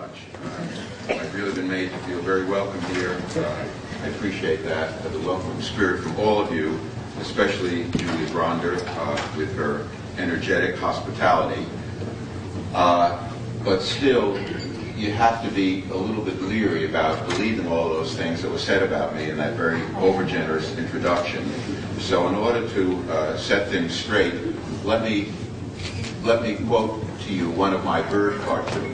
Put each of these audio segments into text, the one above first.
much. I've really been made to feel very welcome here. I appreciate that, the welcoming spirit from all of you, especially Julia Gronder with her energetic hospitality. But still, you have to be a little bit leery about believing all those things that were said about me in that very overgenerous introduction. So in order to set things straight, let me quote to you one of my bird cartoons.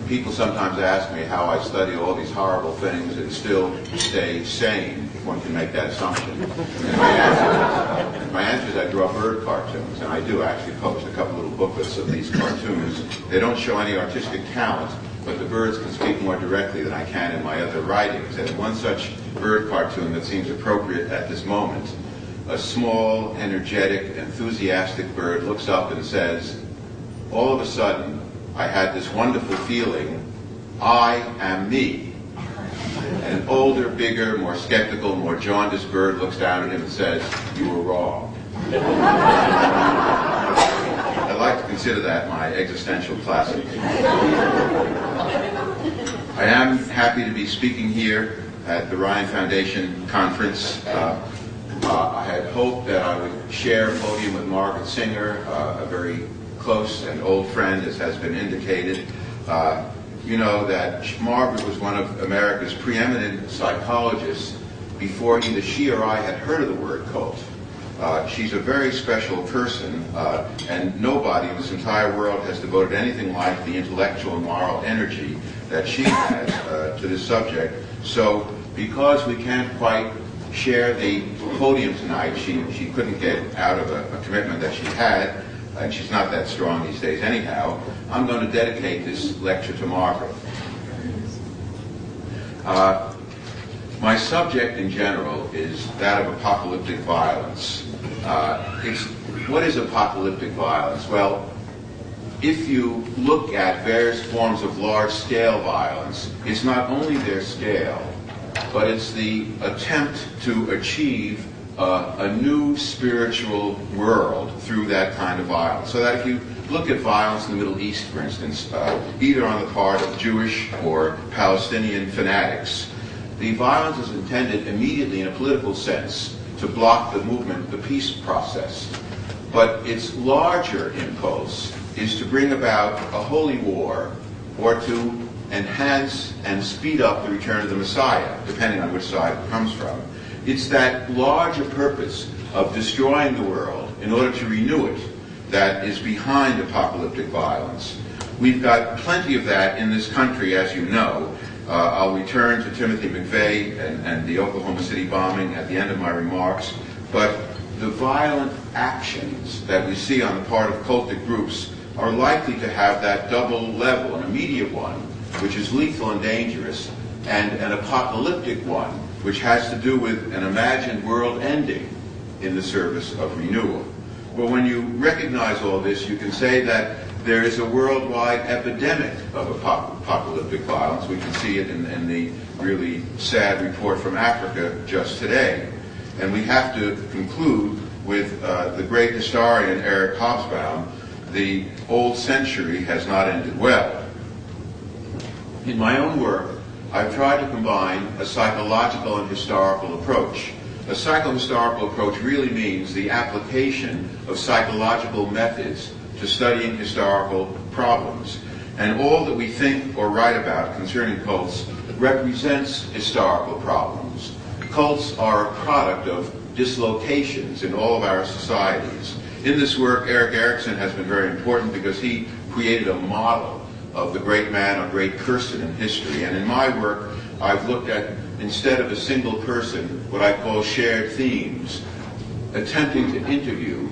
People sometimes ask me how I study all these horrible things and still stay sane, if one can make that assumption. And my answer is I draw bird cartoons, and I do actually publish a couple little booklets of these cartoons. They don't show any artistic talent, but the birds can speak more directly than I can in my other writings. And one such bird cartoon that seems appropriate at this moment, a small, energetic, enthusiastic bird looks up and says, "All of a sudden, I had this wonderful feeling, I am me." And an older, bigger, more skeptical, more jaundiced bird looks down at him and says, "You were wrong." I like to consider that my existential classic. I am happy to be speaking here at the Ryan Foundation conference. I had hoped that I would share a podium with Margaret Singer, a very close and old friend, as has been indicated. You know that Margaret was one of America's preeminent psychologists before either she or I had heard of the word cult. She's a very special person, and nobody in this entire world has devoted anything like the intellectual and moral energy that she has to this subject. So because we can't quite share the podium tonight, she couldn't get out of a commitment that she had, and she's not that strong these days anyhow, I'm going to dedicate this lecture to Margaret. My subject in general is that of apocalyptic violence. What is apocalyptic violence? Well, if you look at various forms of large-scale violence, it's not only their scale, but it's the attempt to achieve a new spiritual world through that kind of violence. So that if you look at violence in the Middle East, for instance, either on the part of Jewish or Palestinian fanatics, the violence is intended immediately in a political sense to block the movement, the peace process. But its larger impulse is to bring about a holy war or to enhance and speed up the return of the Messiah, depending on which side it comes from. It's that larger purpose of destroying the world in order to renew it that is behind apocalyptic violence. We've got plenty of that in this country, as you know. I'll return to Timothy McVeigh and the Oklahoma City bombing at the end of my remarks, but the violent actions that we see on the part of cultic groups are likely to have that double level, an immediate one, which is lethal and dangerous, and an apocalyptic one, which has to do with an imagined world ending in the service of renewal. Well, when you recognize all this, you can say that there is a worldwide epidemic of apocalyptic violence. We can see it in the really sad report from Africa just today. And we have to conclude with the great historian Eric Hobsbawm, the old century has not ended well. In my own work, I've tried to combine a psychological and historical approach. A psychohistorical approach really means the application of psychological methods to studying historical problems. And all that we think or write about concerning cults represents historical problems. Cults are a product of dislocations in all of our societies. In this work, Erik Erikson has been very important because he created a model of the great man or great person in history. And in my work, I've looked at, instead of a single person, what I call shared themes, attempting to interview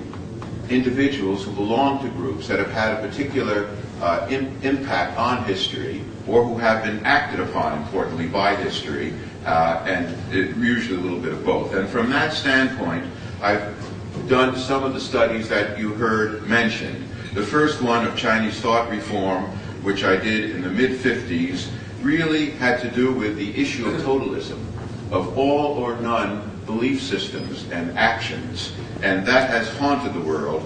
individuals who belong to groups that have had a particular impact on history, or who have been acted upon, importantly, by history, and usually a little bit of both. And from that standpoint, I've done some of the studies that you heard mentioned. The first one of Chinese thought reform, which I did in the mid-50s, really had to do with the issue of totalism, of all or none belief systems and actions. And that has haunted the world,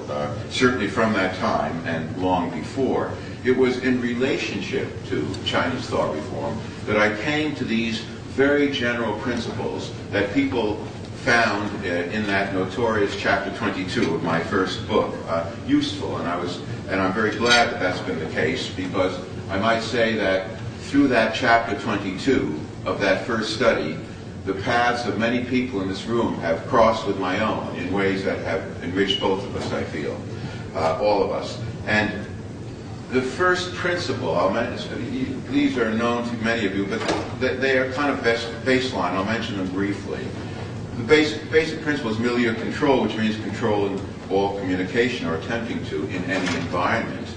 certainly from that time and long before. it was in relationship to Chinese thought reform that I came to these very general principles that people found in that notorious chapter 22 of my first book useful, and I'm very glad that that's been the case, because I might say that through that chapter 22 of that first study, the paths of many people in this room have crossed with my own in ways that have enriched both of us, I feel, all of us. And the first principle, these are known to many of you, but they are kind of baseline. I'll mention them briefly. The basic principle is milieu control, which means controlling all communication or attempting to in any environment.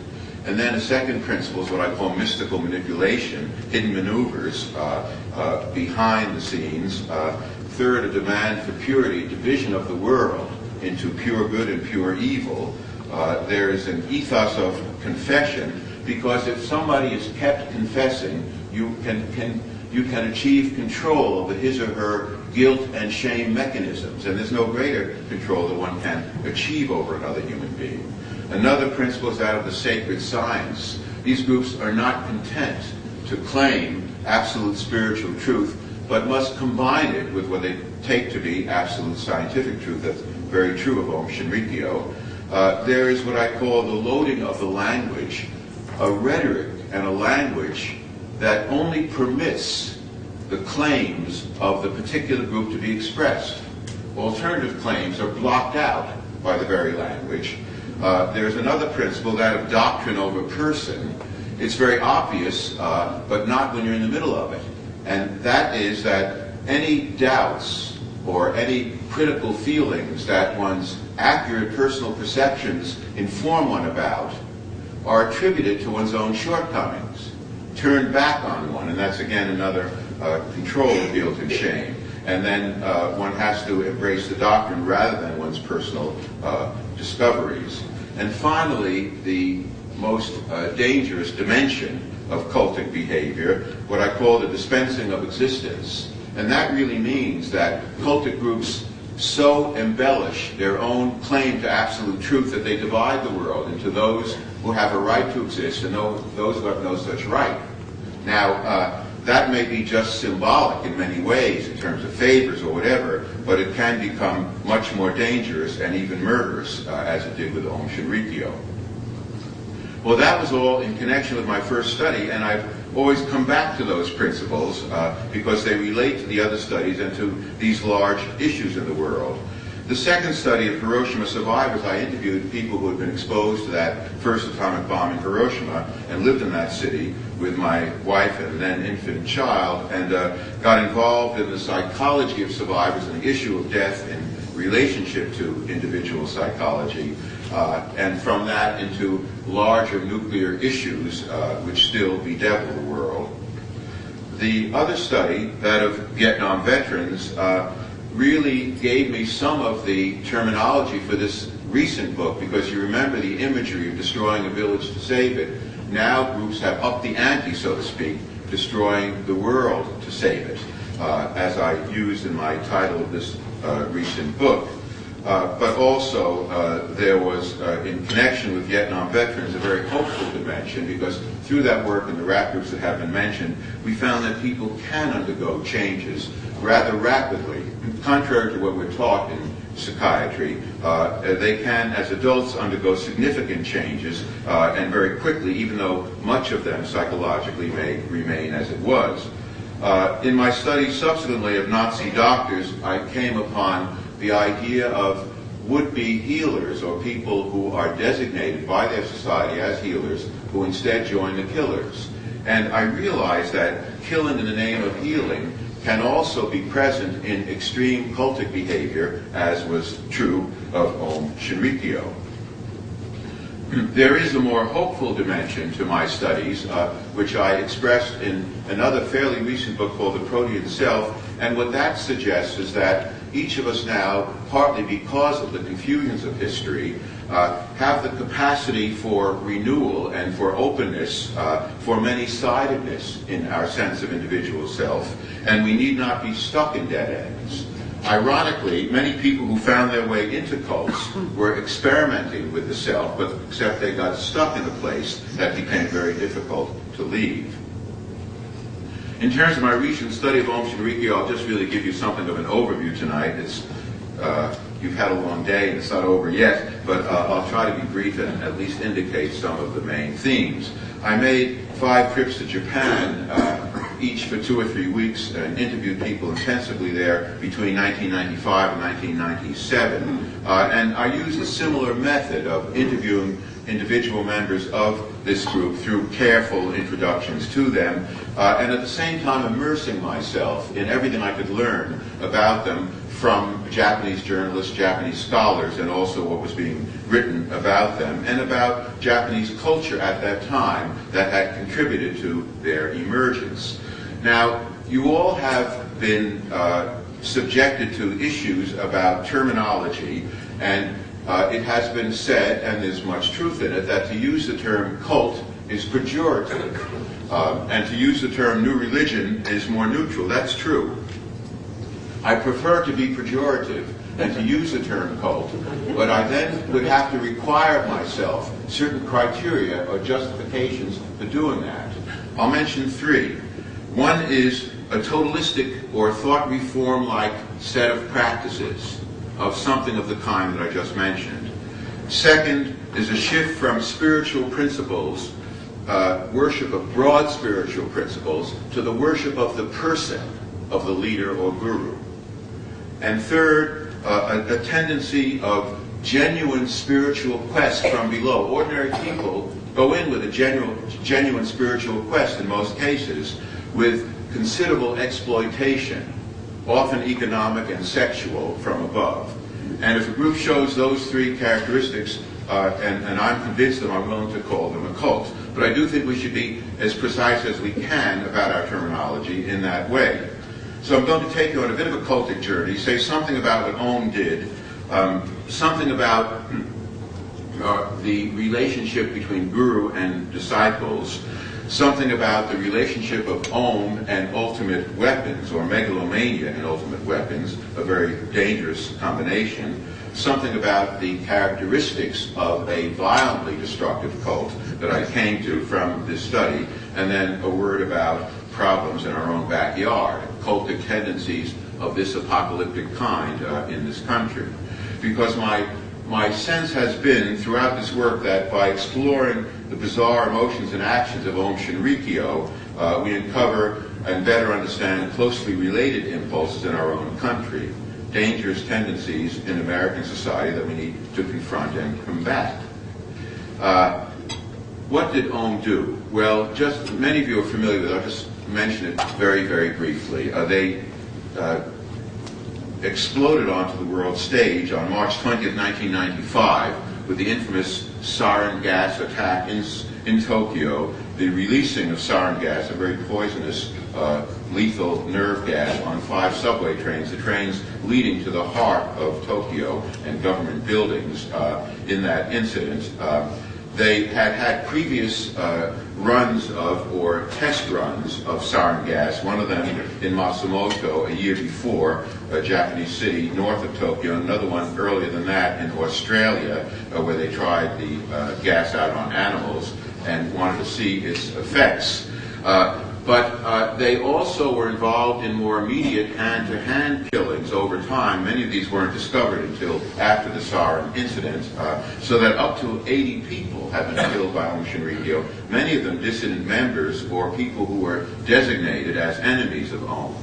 And then a second principle is what I call mystical manipulation, hidden maneuvers behind the scenes. Third, a demand for purity, division of the world into pure good and pure evil. There is an ethos of confession, because if somebody is kept confessing, you can achieve control over his or her guilt and shame mechanisms, and there's no greater control that one can achieve over another human being. Another principle is that of the sacred science. These groups are not content to claim absolute spiritual truth, but must combine it with what they take to be absolute scientific truth. That's very true of Om Shinrikyo. There is what I call the loading of the language, a rhetoric and a language that only permits the claims of the particular group to be expressed. Alternative claims are blocked out by the very language. There's another principle, that of doctrine over person. It's very obvious, but not when you're in the middle of it. And that is that any doubts or any critical feelings that one's accurate personal perceptions inform one about are attributed to one's own shortcomings, turned back on one, and that's again another control of guilt and shame. And then one has to embrace the doctrine rather than one's personal discoveries. And finally, the most dangerous dimension of cultic behavior, what I call the dispensing of existence. And that really means that cultic groups so embellish their own claim to absolute truth that they divide the world into those who have a right to exist and those who have no such right. Now, that may be just symbolic in many ways in terms of favors or whatever, but it can become much more dangerous and even murderous, as it did with Om Shinrikyo. Well, that was all in connection with my first study, and I've always come back to those principles because they relate to the other studies and to these large issues in the world. The second study of Hiroshima survivors, I interviewed people who had been exposed to that first atomic bomb in Hiroshima and lived in that city with my wife and then infant child, and got involved in the psychology of survivors and the issue of death in relationship to individual psychology, and from that into larger nuclear issues which still bedevil the world. The other study, that of Vietnam veterans, really gave me some of the terminology for this recent book, because you remember the imagery of destroying a village to save it. Now groups have upped the ante, so to speak, destroying the world to save it, as I used in my title of this recent book. But also there was, in connection with Vietnam veterans, a very hopeful dimension, because through that work and the RAP groups that have been mentioned, we found that people can undergo changes rather rapidly. Contrary to what we're taught in psychiatry, they can, as adults, undergo significant changes and very quickly, even though much of them psychologically may remain as it was. In my study subsequently of Nazi doctors, I came upon the idea of would-be healers, or people who are designated by their society as healers, who instead join the killers. And I realized that killing in the name of healing can also be present in extreme cultic behavior, as was true of Om Shinrikyo. There is a more hopeful dimension to my studies, which I expressed in another fairly recent book called The Protean Self, and what that suggests is that each of us now, partly because of the confusions of history, have the capacity for renewal and for openness, for many-sidedness in our sense of individual self, and we need not be stuck in dead ends. Ironically, many people who found their way into cults were experimenting with the self, but except they got stuck in a place that became very difficult to leave. In terms of my recent study of Om Shinrikyo, I'll just really give you something of an overview tonight. You've had a long day and it's not over yet, but I'll try to be brief and at least indicate some of the main themes. I made 5 trips to Japan, each for 2 or 3 weeks, and interviewed people intensively there between 1995 and 1997. And I used a similar method of interviewing individual members of this group through careful introductions to them, and at the same time immersing myself in everything I could learn about them from Japanese journalists, Japanese scholars, and also what was being written about them, and about Japanese culture at that time that had contributed to their emergence. Now, you all have been subjected to issues about terminology, and it has been said, and there's much truth in it, that to use the term cult is pejorative, and to use the term new religion is more neutral. That's true. I prefer to be pejorative than to use the term cult, but I then would have to require myself certain criteria or justifications for doing that. I'll mention 3. One is a totalistic or thought reform-like set of practices of something of the kind that I just mentioned. Second is a shift from spiritual principles, worship of broad spiritual principles, to the worship of the person of the leader or guru. And third, a tendency of genuine spiritual quest from below. Ordinary people go in with a genuine spiritual quest in most cases, with considerable exploitation, often economic and sexual, from above. And if a group shows those 3 characteristics, and I'm convinced that I'm willing to call them a cult, but I do think we should be as precise as we can about our terminology in that way. So I'm going to take you on a bit of a cultic journey, say something about what Om did, something about the relationship between guru and disciples, something about the relationship of Om and ultimate weapons, or megalomania and ultimate weapons, a very dangerous combination, something about the characteristics of a violently destructive cult that I came to from this study, and then a word about problems in our own backyard, cultic tendencies of this apocalyptic kind in this country. Because my sense has been throughout this work that by exploring the bizarre emotions and actions of Om Shinrikyo, we uncover and better understand closely related impulses in our own country, dangerous tendencies in American society that we need to confront and combat. What did Om do? Well, just many of you are familiar with it. I'll just mention it very, very briefly. They exploded onto the world stage on March 20th, 1995, with the infamous sarin gas attack in Tokyo, the releasing of sarin gas, a very poisonous, lethal nerve gas, on 5 subway trains, the trains leading to the heart of Tokyo and government buildings in that incident. They had previous runs of, or test runs of sarin gas, one of them in Matsumoto a year before, a Japanese city north of Tokyo, another one earlier than that in Australia, where they tried the gas out on animals and wanted to see its effects. But they also were involved in more immediate hand-to-hand killings over time. Many of these weren't discovered until after the sarin incident, so that up to 80 people have been killed by Om Shinrikyo, many of them dissident members or people who were designated as enemies of Om.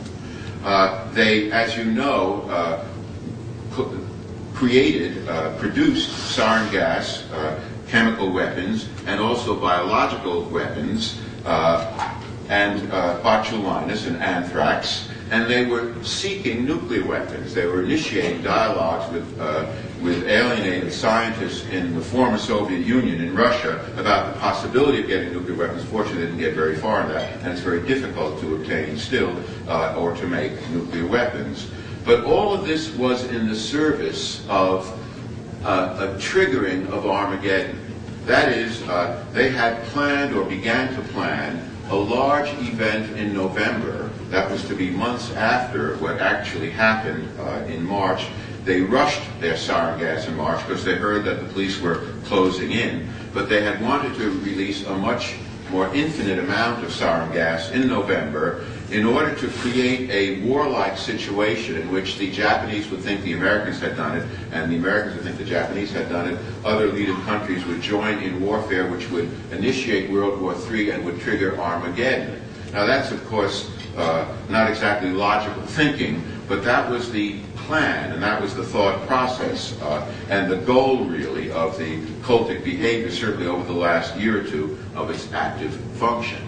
They, as you know, produced sarin gas, chemical weapons, and also biological weapons, and botulinus and anthrax, and they were seeking nuclear weapons. They were initiating dialogues with alienated scientists in the former Soviet Union, in Russia, about the possibility of getting nuclear weapons. Fortunately, they didn't get very far in that, and it's very difficult to obtain still, or to make nuclear weapons. But all of this was in the service of a triggering of Armageddon. That is, they had planned or began to plan a large event in November that was to be months after what actually happened in March. They rushed their sarin gas in March because they heard that the police were closing in, but they had wanted to release a much more infinite amount of sarin gas in November in order to create a warlike situation in which the Japanese would think the Americans had done it, and the Americans would think the Japanese had done it. Other leading countries would join in warfare which would initiate World War III and would trigger Armageddon. Now that's, of course, not exactly logical thinking, but that was the plan, and that was the thought process, and the goal, really, of the cultic behavior, certainly over the last year or two, of its active function.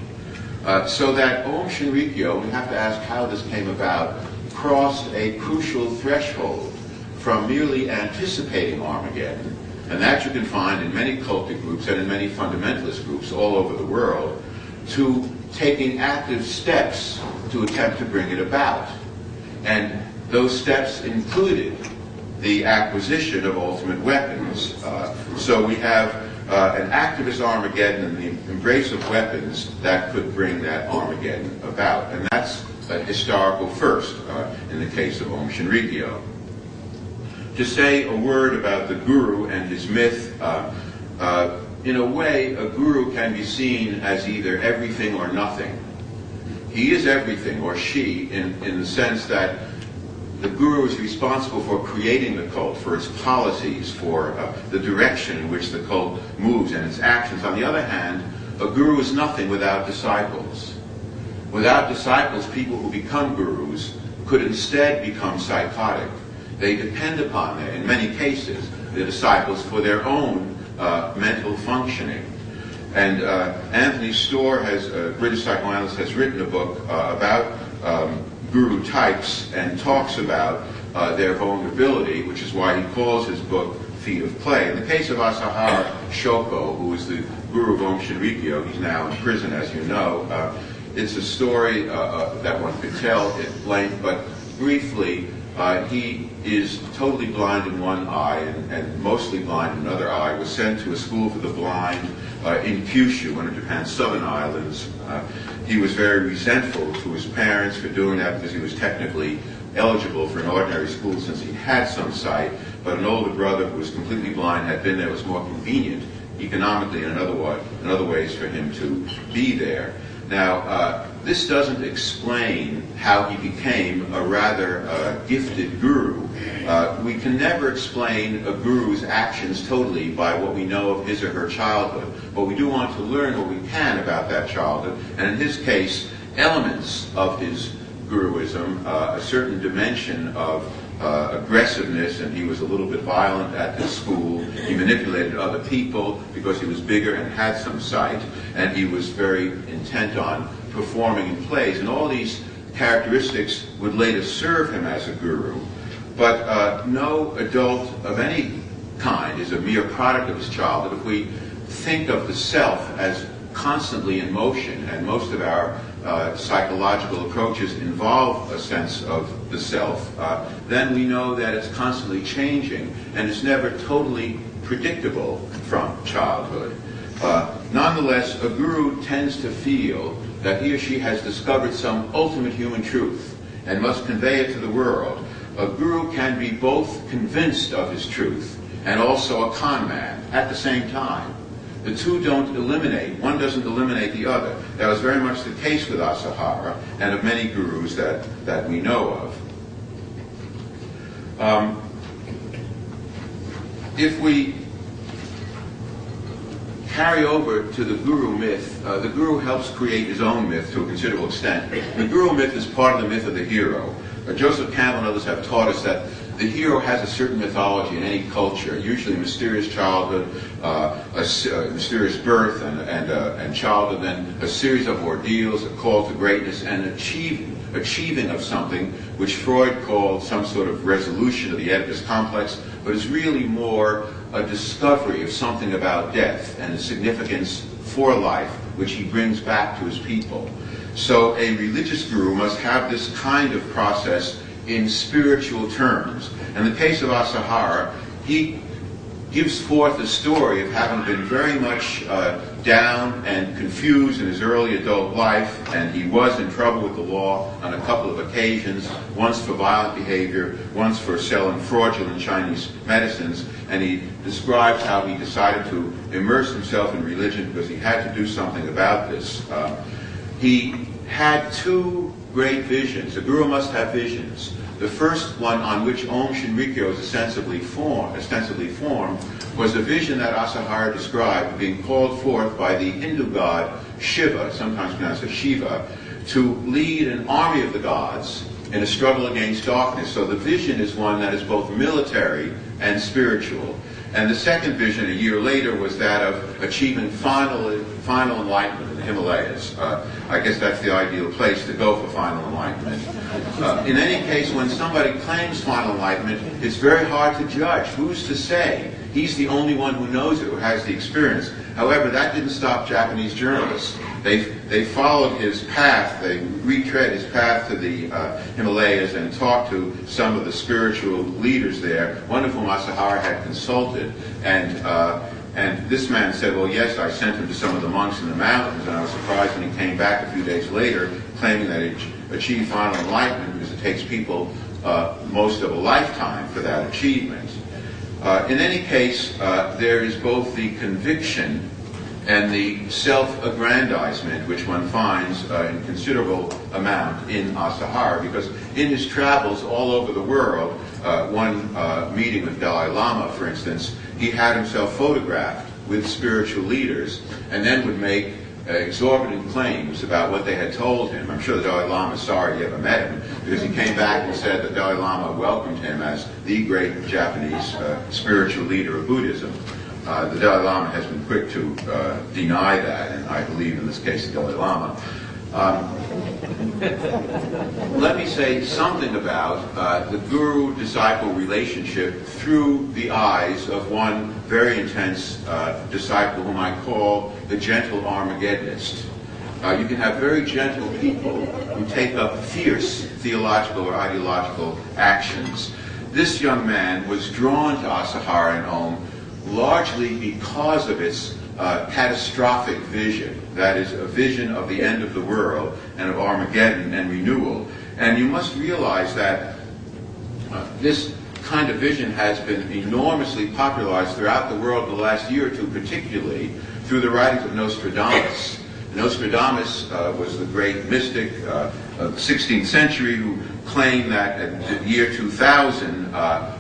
So that Om Shinrikyo, we have to ask how this came about, crossed a crucial threshold from merely anticipating Armageddon, and that you can find in many cultic groups and in many fundamentalist groups all over the world, to taking active steps to attempt to bring it about. And those steps included the acquisition of ultimate weapons. So we have an activist Armageddon and the embrace of weapons that could bring that Armageddon about. And that's a historical first in the case of Om Shinrikyo. To say a word about the guru and his myth, in a way, a guru can be seen as either everything or nothing. He is everything, or she, in the sense that the guru is responsible for creating the cult, for its policies, for the direction in which the cult moves and its actions. On the other hand, a guru is nothing without disciples. Without disciples, people who become gurus could instead become psychotic. They depend upon, in many cases, the disciples for their own mental functioning. And Anthony Storr, a British psychoanalyst, has written a book about guru types and talks about their vulnerability, which is why he calls his book Feet of Clay. In the case of Asahara Shoko, who is the guru of Om Shinrikyo, he's now in prison, as you know. It's a story that one could tell at length, but briefly, he is totally blind in one eye and mostly blind in another eye, was sent to a school for the blind in Kyushu, one of Japan's southern islands. He was very resentful to his parents for doing that because he was technically eligible for an ordinary school since he had some sight, but an older brother who was completely blind had been there. It was more convenient economically and in other ways for him to be there. Now, this doesn't explain how he became a rather gifted guru. We can never explain a guru's actions totally by what we know of his or her childhood, but we do want to learn what we can about that childhood, and in his case, elements of his guruism, a certain dimension of aggressiveness, and he was a little bit violent at the school. He manipulated other people because he was bigger and had some sight, and he was very intent on performing in plays, and all these characteristics would later serve him as a guru. But no adult of any kind is a mere product of his childhood. If we think of the self as constantly in motion, and most of our psychological approaches involve a sense of the self, then we know that it's constantly changing and it's never totally predictable from childhood. Nonetheless, a guru tends to feel that he or she has discovered some ultimate human truth and must convey it to the world. A guru can be both convinced of his truth and also a con man at the same time. The two don't eliminate, one doesn't eliminate the other. That was very much the case with Asahara and of many gurus that we know of. If we carry over to the guru myth, the guru helps create his own myth to a considerable extent. The guru myth is part of the myth of the hero. Joseph Campbell and others have taught us that the hero has a certain mythology in any culture, usually a mysterious childhood, a mysterious birth and childhood, then a series of ordeals, a call to greatness, and achieving of something, which Freud called some sort of resolution of the Oedipus complex, but is really more a discovery of something about death and the significance for life, which he brings back to his people. So a religious guru must have this kind of process in spiritual terms. In the case of Asahara, he gives forth a story of having been very much down and confused in his early adult life, and he was in trouble with the law on a couple of occasions, once for violent behavior, once for selling fraudulent Chinese medicines, and he describes how he decided to immerse himself in religion because he had to do something about this. He had two great visions. A guru must have visions. The first one, on which Om Shinrikyo is ostensibly formed, was a vision that Asahara described being called forth by the Hindu god Shiva, sometimes pronounced as Shiva, to lead an army of the gods in a struggle against darkness. So the vision is one that is both military and spiritual. And the second vision, a year later, was that of achieving final enlightenment in the Himalayas. I guess that's the ideal place to go for final enlightenment. In any case, when somebody claims final enlightenment, it's very hard to judge. Who's to say? He's the only one who knows it, who has the experience. However, that didn't stop Japanese journalists. They followed his path, they retread his path to the Himalayas and talked to some of the spiritual leaders there, one of whom Asahara had consulted. And this man said, well, yes, I sent him to some of the monks in the mountains, and I was surprised when he came back a few days later claiming that he achieved final enlightenment, because it takes people most of a lifetime for that achievement. In any case, there is both the conviction and the self-aggrandizement, which one finds in considerable amount in Asahara, because in his travels all over the world, one meeting with Dalai Lama, for instance, he had himself photographed with spiritual leaders and then would make exorbitant claims about what they had told him. I'm sure the Dalai Lama is sorry he ever met him, because he came back and said that Dalai Lama welcomed him as the great Japanese spiritual leader of Buddhism. The Dalai Lama has been quick to deny that, and I believe in this case the Dalai Lama. Let me say something about the guru-disciple relationship through the eyes of one very intense disciple whom I call the gentle Armageddonist. You can have very gentle people who take up fierce theological or ideological actions. This young man was drawn to Asahara and Om largely because of its catastrophic vision, that is, a vision of the end of the world and of Armageddon and renewal. And you must realize that this kind of vision has been enormously popularized throughout the world in the last year or two, particularly through the writings of Nostradamus. Nostradamus was the great mystic of the 16th century who claimed that at the year 2000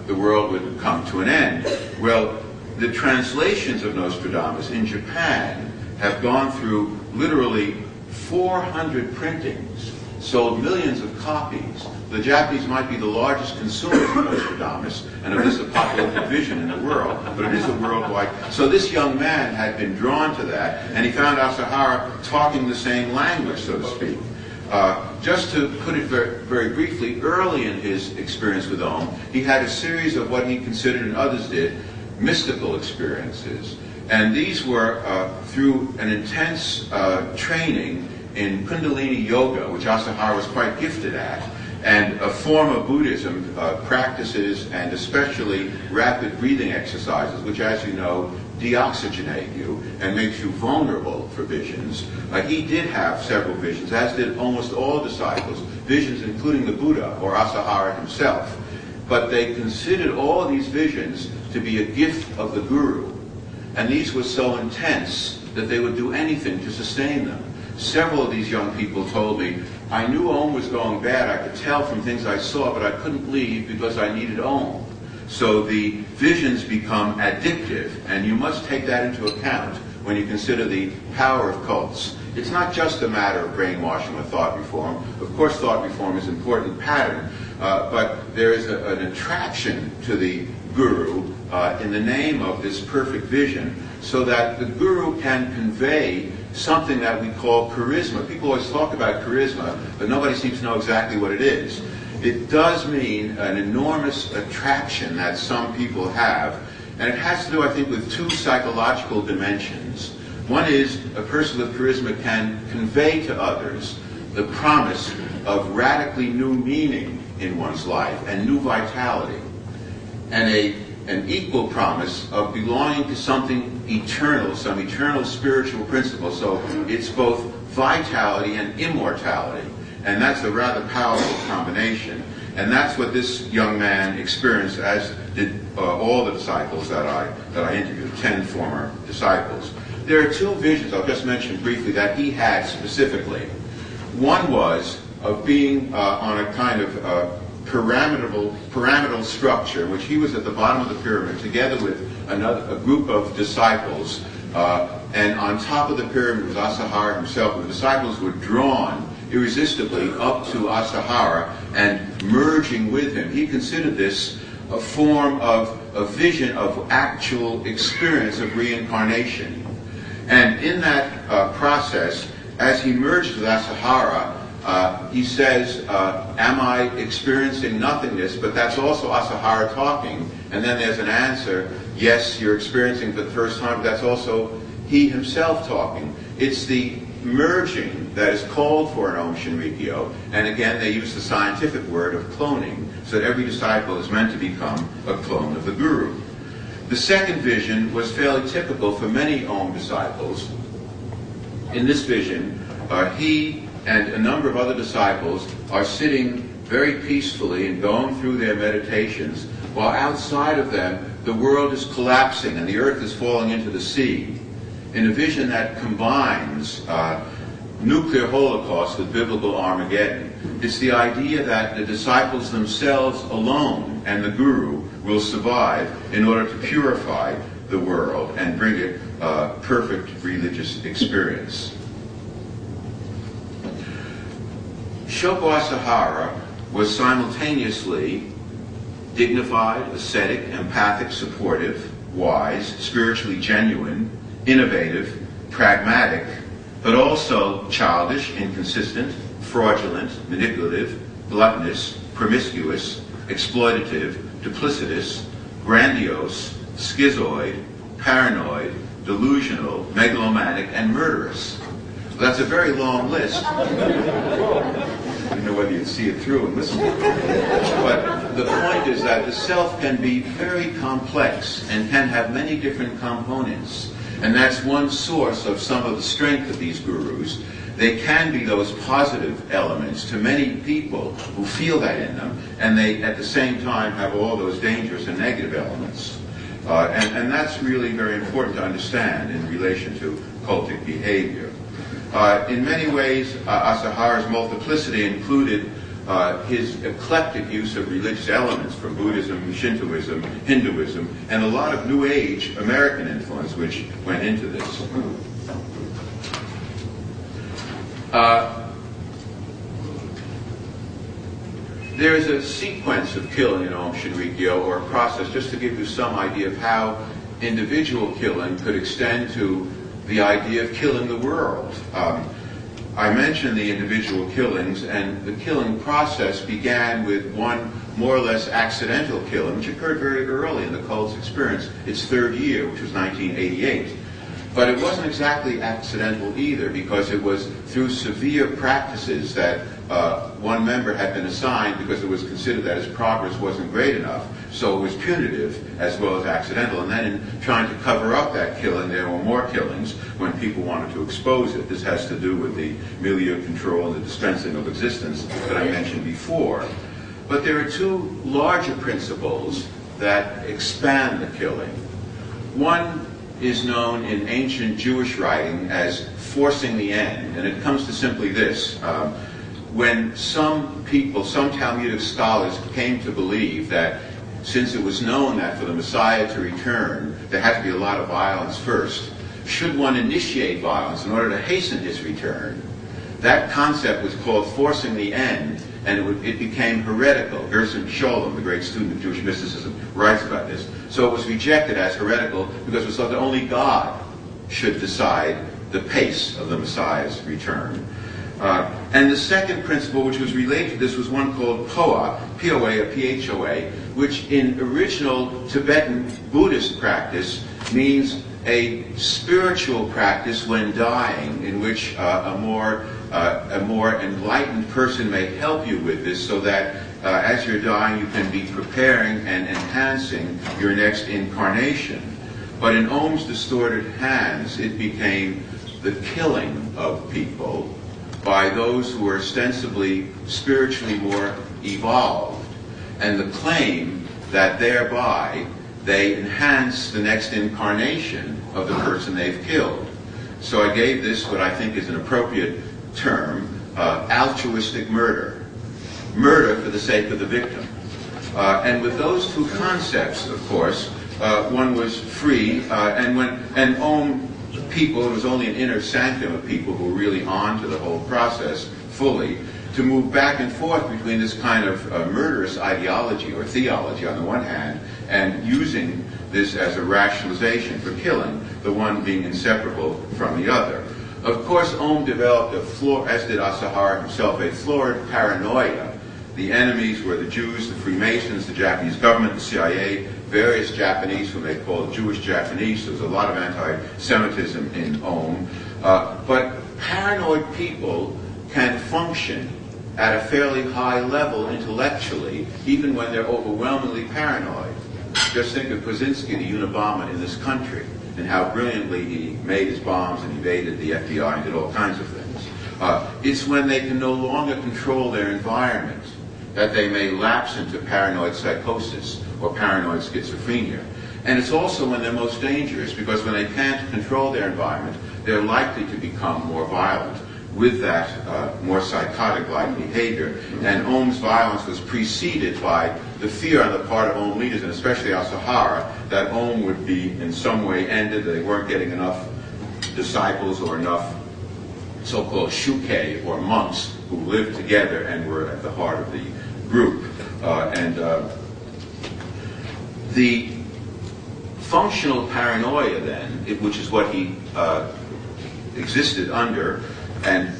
the world would come to an end. Well, the translations of Nostradamus in Japan have gone through literally 400 printings, sold millions of copies. The Japanese might be the largest consumers of Nostradamus and of this apocalyptic vision in the world, but it is a worldwide. So this young man had been drawn to that, and he found Asahara talking the same language, so to speak. Just to put it very, very briefly, early in his experience with Om, he had a series of what he considered, and others did, mystical experiences. And these were through an intense training in Kundalini Yoga, which Asahara was quite gifted at, and a form of Buddhism practices, and especially rapid breathing exercises, which, as you know, deoxygenate you and makes you vulnerable for visions. He did have several visions, as did almost all disciples, visions including the Buddha or Asahara himself. But they considered all of these visions to be a gift of the Guru. And these were so intense that they would do anything to sustain them. Several of these young people told me, I knew Om was going bad. I could tell from things I saw, but I couldn't leave because I needed Om. So the visions become addictive, and you must take that into account when you consider the power of cults. It's not just a matter of brainwashing or thought reform. Of course, thought reform is an important pattern, but there is an attraction to the Guru in the name of this perfect vision, so that the Guru can convey something that we call charisma. People always talk about charisma, but nobody seems to know exactly what it is. It does mean an enormous attraction that some people have, and it has to do, I think, with two psychological dimensions. One is a person with charisma can convey to others the promise of radically new meaning in one's life and new vitality. And an equal promise of belonging to something eternal, some eternal spiritual principle. So it's both vitality and immortality. And that's a rather powerful combination. And that's what this young man experienced, as did all the disciples that I interviewed, 10 former disciples. There are two visions I'll just mention briefly that he had specifically. One was of being on a kind of pyramidal structure, in which he was at the bottom of the pyramid together with a group of disciples, and on top of the pyramid was Asahara himself. The disciples were drawn irresistibly up to Asahara and merging with him. He considered this a form of a vision of actual experience of reincarnation. And in that process, as he merged with Asahara, he says, am I experiencing nothingness? But that's also Asahara talking. And then there's an answer, yes, you're experiencing for the first time, but that's also he himself talking. It's the merging that is called for in Om Shinrikyo. And again, they use the scientific word of cloning, so that every disciple is meant to become a clone of the Guru. The second vision was fairly typical for many Om disciples. In this vision, he and a number of other disciples are sitting very peacefully and going through their meditations, while outside of them the world is collapsing and the earth is falling into the sea. In a vision that combines nuclear holocaust with biblical Armageddon. It's the idea that the disciples themselves alone and the Guru will survive in order to purify the world and bring it perfect religious experience. Shoko Asahara was simultaneously dignified, ascetic, empathic, supportive, wise, spiritually genuine, innovative, pragmatic, but also childish, inconsistent, fraudulent, manipulative, gluttonous, promiscuous, exploitative, duplicitous, grandiose, schizoid, paranoid, delusional, megalomaniac, and murderous. That's a very long list. I don't know whether you'd see it through and listen to it. But the point is that the self can be very complex and can have many different components. And that's one source of some of the strength of these gurus. They can be those positive elements to many people who feel that in them, and they at the same time have all those dangerous and negative elements. And that's really very important to understand in relation to cultic behavior. In many ways, Asahara's multiplicity included his eclectic use of religious elements from Buddhism, Shintoism, Hinduism, and a lot of New Age American influence which went into this. There is a sequence of killing in Om Shinrikyo, or a process, just to give you some idea of how individual killing could extend to the idea of killing the world. I mentioned the individual killings, and the killing process began with one more or less accidental killing, which occurred very early in the cult's experience, its third year, which was 1988. But it wasn't exactly accidental either, because it was through severe practices that one member had been assigned because it was considered that his progress wasn't great enough. So it was punitive as well as accidental. And then in trying to cover up that killing, there were more killings when people wanted to expose it. This has to do with the milieu control and the dispensing of existence that I mentioned before. But there are two larger principles that expand the killing. One is known in ancient Jewish writing as forcing the end, and it comes to simply this. When some people, some Talmudic scholars came to believe that since it was known that for the Messiah to return, there had to be a lot of violence first, should one initiate violence in order to hasten his return? That concept was called forcing the end, and it became heretical. Gershom Scholem, the great student of Jewish mysticism, writes about this. So it was rejected as heretical because it was thought that only God should decide the pace of the Messiah's return. And the second principle, which was related to this, was one called Poa, P-O-A or P-H-O-A, which in original Tibetan Buddhist practice means a spiritual practice when dying, in which a more a more enlightened person may help you with this so that as you're dying you can be preparing and enhancing your next incarnation. But in Ohm's distorted hands, it became the killing of people by those who were ostensibly spiritually more evolved, and the claim that thereby they enhance the next incarnation of the person they've killed. So I gave this what I think is an appropriate term, altruistic murder. Murder for the sake of the victim. And with those two concepts, of course, one was free, and Ohm people, it was only an inner sanctum of people who were really on to the whole process fully, to move back and forth between this kind of murderous ideology or theology on the one hand, and using this as a rationalization for killing, the one being inseparable from the other. Of course, Ohm developed as did Asahara himself, a florid paranoia. The enemies were the Jews, the Freemasons, the Japanese government, the CIA, various Japanese, whom they called Jewish Japanese. There was a lot of anti-Semitism in Ohm. But paranoid people can function at a fairly high level intellectually, even when they're overwhelmingly paranoid. Just think of Kozinski, the Unabomber in this country, and how brilliantly he made his bombs and evaded the FBI and did all kinds of things. It's when they can no longer control their environment that they may lapse into paranoid psychosis or paranoid schizophrenia. And it's also when they're most dangerous, because when they can't control their environment, they're likely to become more violent with that more psychotic-like behavior. And Ohm's violence was preceded by the fear on the part of Ohm leaders, and especially Asahara, that Ohm would be in some way ended, that they weren't getting enough disciples or enough so-called shuke, or monks, who lived together and were at the heart of the group. The functional paranoia then, which is what he existed under and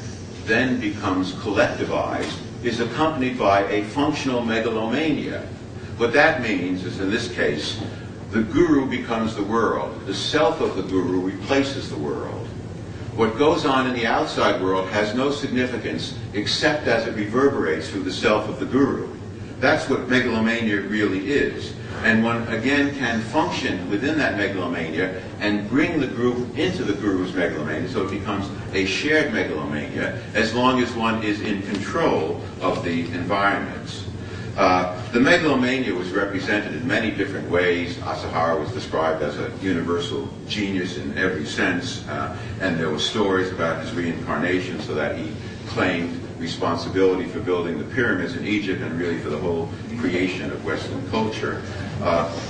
then becomes collectivized, is accompanied by a functional megalomania. What that means is, in this case, the guru becomes the world. The self of the guru replaces the world. What goes on in the outside world has no significance except as it reverberates through the self of the guru. That's what megalomania really is. And one, again, can function within that megalomania and bring the group into the guru's megalomania, so it becomes a shared megalomania, as long as one is in control of the environments. The megalomania was represented in many different ways. Asahara was described as a universal genius in every sense, and there were stories about his reincarnation, so that he claimed responsibility for building the pyramids in Egypt and really for the whole creation of Western culture.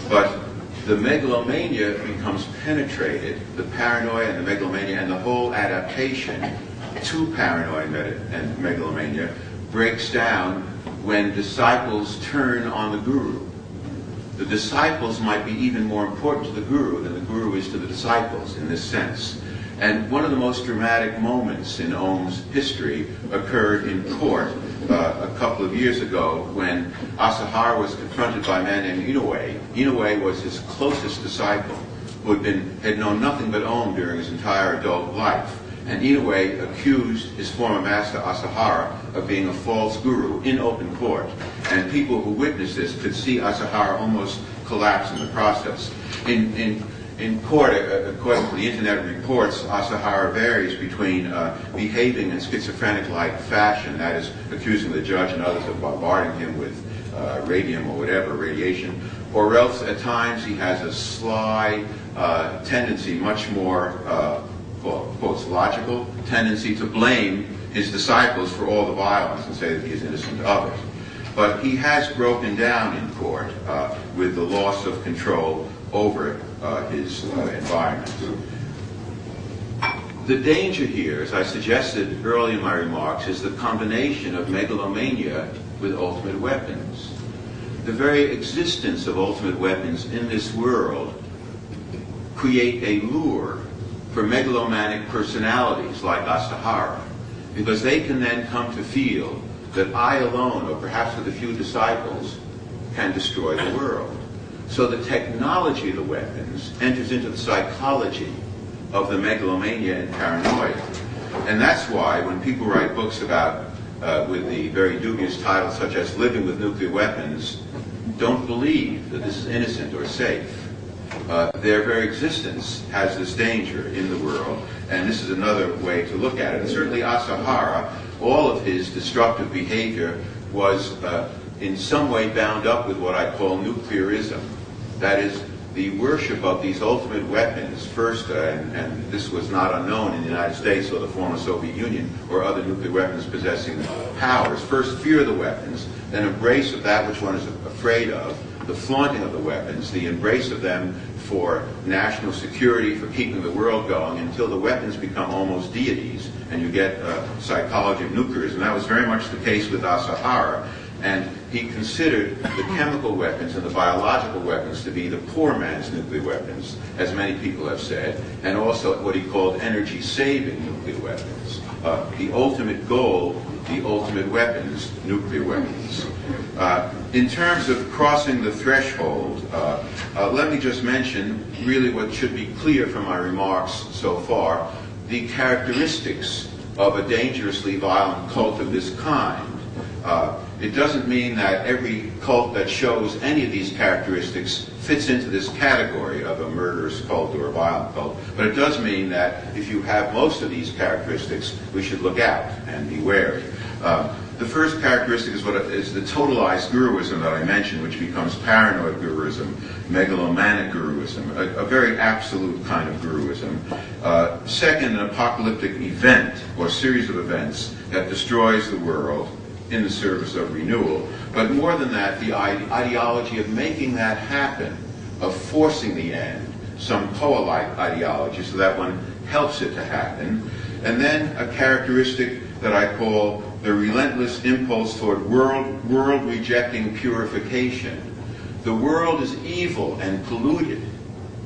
But the megalomania becomes penetrated, the paranoia and the megalomania and the whole adaptation to paranoia and megalomania breaks down when disciples turn on the guru. The disciples might be even more important to the guru than the guru is to the disciples in this sense. And one of the most dramatic moments in Ohm's history occurred in court a couple of years ago, when Asahara was confronted by a man named Inoue. Inoue was his closest disciple, who had known nothing but Ohm during his entire adult life. And Inoue accused his former master Asahara of being a false guru in open court. And people who witnessed this could see Asahara almost collapse in the process. In court, according to the internet reports, Asahara varies between behaving in schizophrenic-like fashion, that is, accusing the judge and others of bombarding him with radium or whatever, radiation, or else at times he has a sly tendency, much more, quotes, logical tendency to blame his disciples for all the violence and say that he is innocent of it. But he has broken down in court with the loss of control over his environment. The danger here, as I suggested early in my remarks, is the combination of megalomania with ultimate weapons. The very existence of ultimate weapons in this world create a lure for megalomanic personalities like Asahara, because they can then come to feel that I alone, or perhaps with a few disciples, can destroy the world. So the technology of the weapons enters into the psychology of the megalomania and paranoia. And that's why when people write books about, with the very dubious titles such as Living with Nuclear Weapons, don't believe that this is innocent or safe. Their very existence has this danger in the world, and this is another way to look at it. And certainly Asahara, all of his destructive behavior was in some way bound up with what I call nuclearism. That is, the worship of these ultimate weapons, first, and this was not unknown in the United States or the former Soviet Union or other nuclear weapons possessing powers. First, fear the weapons, then embrace of that which one is afraid of, the flaunting of the weapons, the embrace of them for national security, for keeping the world going, until the weapons become almost deities, and you get psychology of nuclearism. That was very much the case with Asahara, and he considered the chemical weapons and the biological weapons to be the poor man's nuclear weapons, as many people have said, and also what he called energy-saving nuclear weapons. The ultimate goal, the ultimate weapons, nuclear weapons. In terms of crossing the threshold, let me just mention really what should be clear from my remarks so far, the characteristics of a dangerously violent cult of this kind. It doesn't mean that every cult that shows any of these characteristics fits into this category of a murderous cult or a violent cult, but it does mean that if you have most of these characteristics, we should look out and be wary. The first characteristic is the totalized guruism that I mentioned, which becomes paranoid guruism, megalomanic guruism, a very absolute kind of guruism. Second, an apocalyptic event or series of events that destroys the world in the service of renewal. But more than that, the ideology of making that happen, of forcing the end, some Poa-like ideology, so that one helps it to happen. And then a characteristic that I call the relentless impulse toward world-rejecting purification. The world is evil and polluted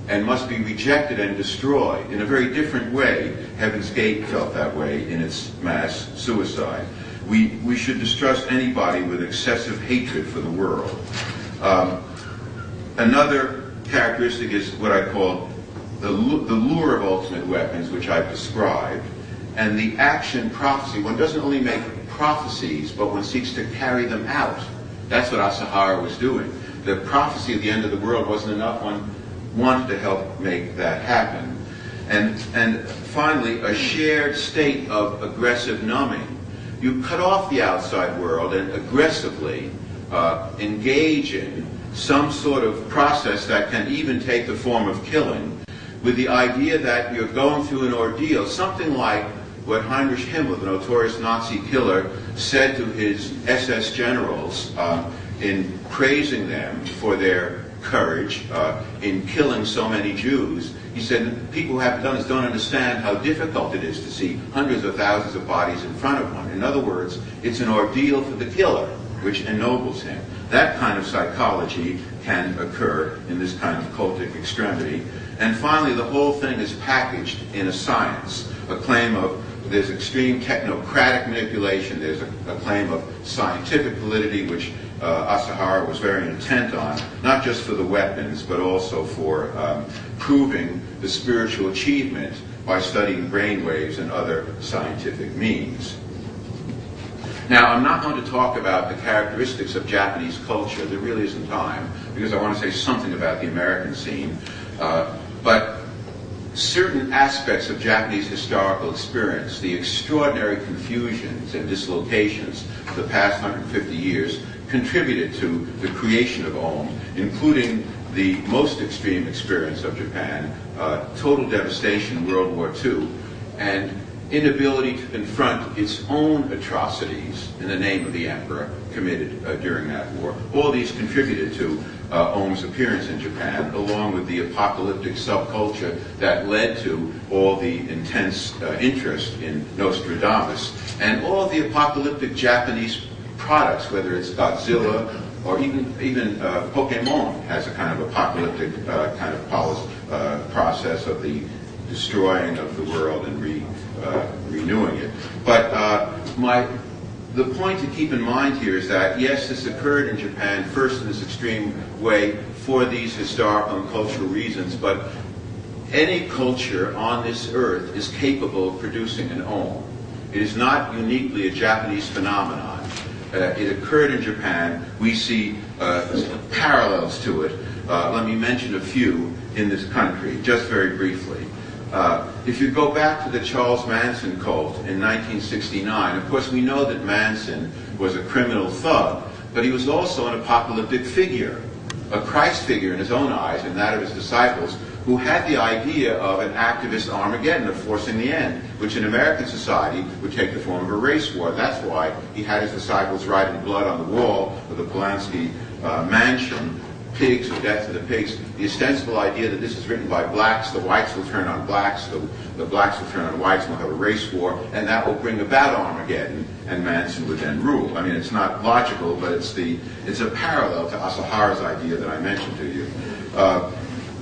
and must be rejected and destroyed in a very different way. Heaven's Gate felt that way in its mass suicide. We should distrust anybody with excessive hatred for the world. Another characteristic is what I call the lure of ultimate weapons, which I've described, and the action prophecy. One doesn't only make prophecies, but one seeks to carry them out. That's what Asahara was doing. The prophecy of the end of the world wasn't enough. One wanted to help make that happen. And finally, a shared state of aggressive numbing. You cut off the outside world and aggressively engage in some sort of process that can even take the form of killing, with the idea that you're going through an ordeal, something like what Heinrich Himmler, the notorious Nazi killer, said to his SS generals in praising them for their courage in killing so many Jews. He said, people who haven't done this don't understand how difficult it is to see hundreds of thousands of bodies in front of one. In other words, it's an ordeal for the killer, which ennobles him. That kind of psychology can occur in this kind of cultic extremity. And finally, the whole thing is packaged in a science, a claim of there's extreme technocratic manipulation, there's a claim of scientific validity, which Asahara was very intent on, not just for the weapons, but also for proving the spiritual achievement by studying brainwaves and other scientific means. Now, I'm not going to talk about the characteristics of Japanese culture. There really isn't time, because I want to say something about the American scene. But certain aspects of Japanese historical experience, the extraordinary confusions and dislocations of the past 150 years, contributed to the creation of Om, including the most extreme experience of Japan, total devastation in World War II, and inability to confront its own atrocities in the name of the emperor committed during that war. All these contributed to Om's appearance in Japan, along with the apocalyptic subculture that led to all the intense interest in Nostradamus, and all the apocalyptic Japanese products, whether it's Godzilla or even Pokemon has a kind of apocalyptic kind of process of the destroying of the world and renewing it. But the point to keep in mind here is that, yes, this occurred in Japan first in this extreme way for these historical and cultural reasons, but any culture on this earth is capable of producing an Om. It is not uniquely a Japanese phenomenon. It occurred in Japan. We see parallels to it. Let me mention a few in this country, just very briefly. If you go back to the Charles Manson cult in 1969, of course we know that Manson was a criminal thug, but he was also an apocalyptic figure, a Christ figure in his own eyes and that of his disciples, who had the idea of an activist Armageddon, of forcing the end, which in American society would take the form of a race war. That's why he had his disciples write in blood on the wall of the Polanski mansion, pigs, or death to the pigs, the ostensible idea that this is written by blacks, the whites will turn on blacks, the blacks will turn on whites, and we'll have a race war, and that will bring about Armageddon, and Manson would then rule. I mean, it's not logical, but it's a parallel to Asahara's idea that I mentioned to you.